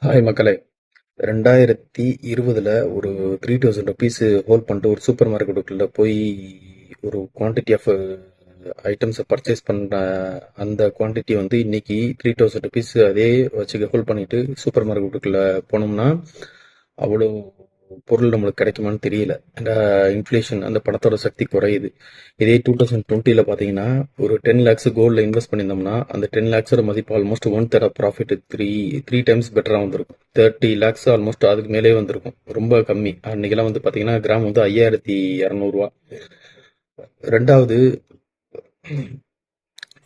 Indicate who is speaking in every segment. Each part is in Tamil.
Speaker 1: ஹாய் மக்களே! 2020ல ஒரு 3000 ருபீஸ் ஹோல்ட் பண்ணிட்டு ஒரு சூப்பர் மார்க்கெட்டுக்குள்ள போய் ஒரு குவான்டிட்டி ஆஃப் ஐட்டம்ஸை பர்ச்சேஸ் பண்ண அந்த குவான்டிட்டி வந்து இன்னைக்கு 3000 ருபீஸ் அதே வச்சு ஹோல்ட் பண்ணிட்டு சூப்பர் மார்க்கெட்டுக்குள்ள போனோம்னா அவ்வளோ பொருள் நம்மளுக்கு கிடைக்குமான்னு தெரியல. ஏன்னா இன்ஃப்ளேஷன் அந்த பணத்தோட சக்தி குறையுது. இதே 2020ல பார்த்தீங்கன்னா ஒரு 10 லேக்ஸ் கோல்டில் இன்வெஸ்ட் பண்ணியிருந்தோம்னா அந்த 10 லேக்ஸோட மதிப்பு almost one third of profit three times பெட்டராக வந்திருக்கும். 30 லேக்ஸ் ஆல்மோஸ்ட் அதுக்கு மேலே வந்திருக்கும். ரொம்ப கம்மி. அன்னைக்கெல்லாம் வந்து பார்த்தீங்கன்னா கிராம் வந்து 5200 ரூபா. ரெண்டாவது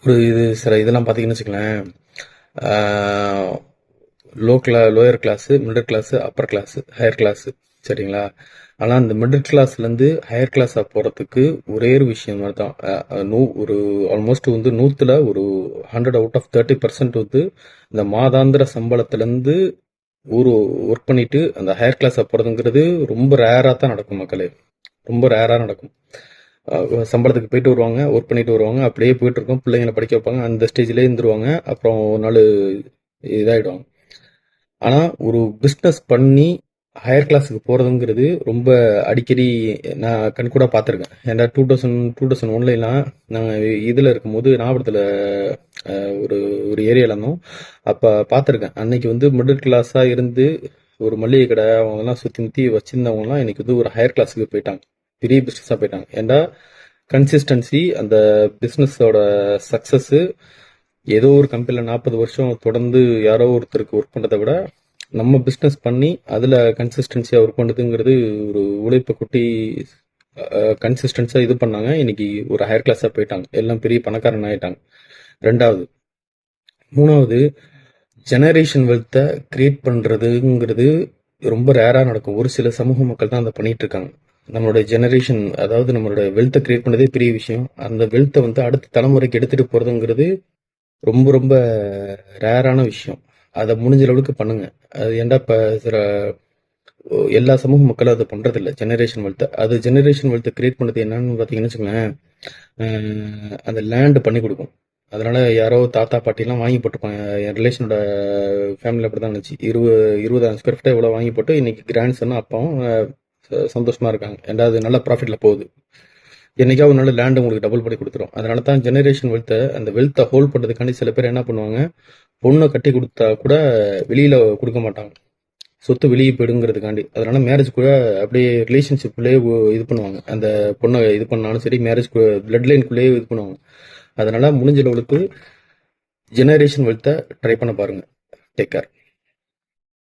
Speaker 1: ஒரு இது சில இதெல்லாம் பார்த்தீங்கன்னு வச்சுக்கலேன், lower class, middle class, upper class, higher class, சரிங்களா? ஆனால் இந்த மிடில் கிளாஸ்லேருந்து ஹையர் கிளாஸாக போகிறதுக்கு ஒரே ஒரு விஷயம் மாதிரி தான். ஒரு ஆல்மோஸ்ட் வந்து 100ல் ஒரு 100 அவுட் ஆஃப் 30% வந்து இந்த மாதாந்திர சம்பளத்துலேருந்து ஒரு ஒர்க் பண்ணிட்டு அந்த ஹையர் கிளாஸாக போகிறதுங்கிறது ரொம்ப ரேராக தான் நடக்கும் மக்களே. ரொம்ப ரேராக நடக்கும். சம்பளத்துக்கு போயிட்டு வருவாங்க, ஒர்க் பண்ணிட்டு வருவாங்க, அப்படியே போயிட்டு இருக்கோம், பிள்ளைங்களை படிக்க வைப்பாங்க, அந்த ஸ்டேஜ்லேயே இருந்துருவாங்க, அப்புறம் ஒரு நாள் இதாகிடுவாங்க. ஆனால் ஒரு பிஸ்னஸ் பண்ணி ஹையர் கிளாஸுக்கு போகிறதுங்கிறது ரொம்ப அடிக்கடி நான் கண்கூட பார்த்துருக்கேன். ஏன்னா 2001லாம் நாங்கள் இதில் இருக்கும்போது நாகப்படத்தில் ஒரு ஒரு ஏரியாவில் இருந்தோம். அப்போ பார்த்துருக்கேன். அன்னைக்கு வந்து மிடில் கிளாஸாக இருந்து ஒரு மளிகை கடை அவங்கெல்லாம் சுற்றி முற்றி வச்சுருந்தவங்கலாம் இன்னைக்கு வந்து ஒரு ஹையர் கிளாஸுக்கு போயிட்டாங்க. பெரிய பிஸ்னஸாக போயிட்டாங்க. ஏன்னா கன்சிஸ்டன்சி, அந்த பிஸ்னஸோட சக்ஸஸ்ஸு ஏதோ ஒரு கம்பெனியில் 40 வருஷம் தொடர்ந்து யாரோ ஒருத்தருக்கு ஒர்க் பண்ணுறதை விட நம்ம பிஸ்னஸ் பண்ணி அதில் கன்சிஸ்டன்சியாக ஒர்க் பண்ணுறதுங்கிறது ஒரு உழைப்பை கொட்டி கன்சிஸ்டன்ஸாக இது பண்ணாங்க. இன்னைக்கு ஒரு ஹையர் கிளாஸாக போயிட்டாங்க. எல்லாம் பெரிய பணக்காரன் ஆகிட்டாங்க. மூணாவது ஜெனரேஷன் வெல்த்தை கிரியேட் பண்ணுறதுங்கிறது ரொம்ப ரேராக நடக்கும். ஒரு சில சமூக மக்கள் தான் அதை பண்ணிட்டு இருக்காங்க. நம்மளோட ஜெனரேஷன், அதாவது நம்மளோட வெல்த்தை கிரியேட் பண்ணதே பெரிய விஷயம். அந்த வெல்த்தை வந்து அடுத்த தலைமுறைக்கு எடுத்துகிட்டு போகிறதுங்கிறது ரொம்ப ரொம்ப ரேரான விஷயம். அதை முடிஞ்ச அளவுக்கு பண்ணுங்க. அது ஏன்டா இப்போ சில எல்லா சமூக மக்களும் அதை பண்றதில்ல. ஜெனரேஷன் வெல்த்தை, அது ஜெனரேஷன் வெல்த்தை கிரியேட் பண்ணது என்னன்னு பார்த்தீங்கன்னு வச்சுக்கோங்களேன், அந்த லேண்டு பண்ணி கொடுக்கும். அதனால யாரோ தாத்தா பாட்டிலாம் வாங்கி போட்டுப்பாங்க. என் ரிலேஷனோட ஃபேமிலி அப்படி தான் இருந்துச்சு. 20,000 ஸ்கொயர் ஃபீட்டை எவ்வளோ வாங்கி போட்டு இன்னைக்கு கிராண்ட் சன்னும் அப்பாவும் சந்தோஷமா இருக்காங்க. ஏன்டா அது நல்ல ப்ராஃபிட்ல போகுது. என்னைக்கா ஒரு நாள் லேண்ட் உங்களுக்கு டபுள் பண்ணி கொடுத்துரும். அதனால தான் ஜெனரேஷன் வெல்த்தை, அந்த வெல்த்தை ஹோல்ட் பண்ணுறதுக்காண்டி சில பேர் என்ன பண்ணுவாங்க, பொண்ணை கட்டி கொடுத்தா கூட வெளியில கொடுக்க மாட்டாங்க, சொத்து வெளியே போயிடுங்கிறதுக்காண்டி. அதனால மேரேஜ் கூட அப்படியே ரிலேஷன்ஷிப்லேயே இது பண்ணுவாங்க. அந்த பொண்ணை இது பண்ணாலும் சரி, மேரேஜ் பிளட் லைனுக்குள்ளேயே இது பண்ணுவாங்க. அதனால முடிஞ்ச அளவுக்கு ஜெனரேஷன் வெல்த்தை ட்ரை பண்ண பாருங்க. Take care.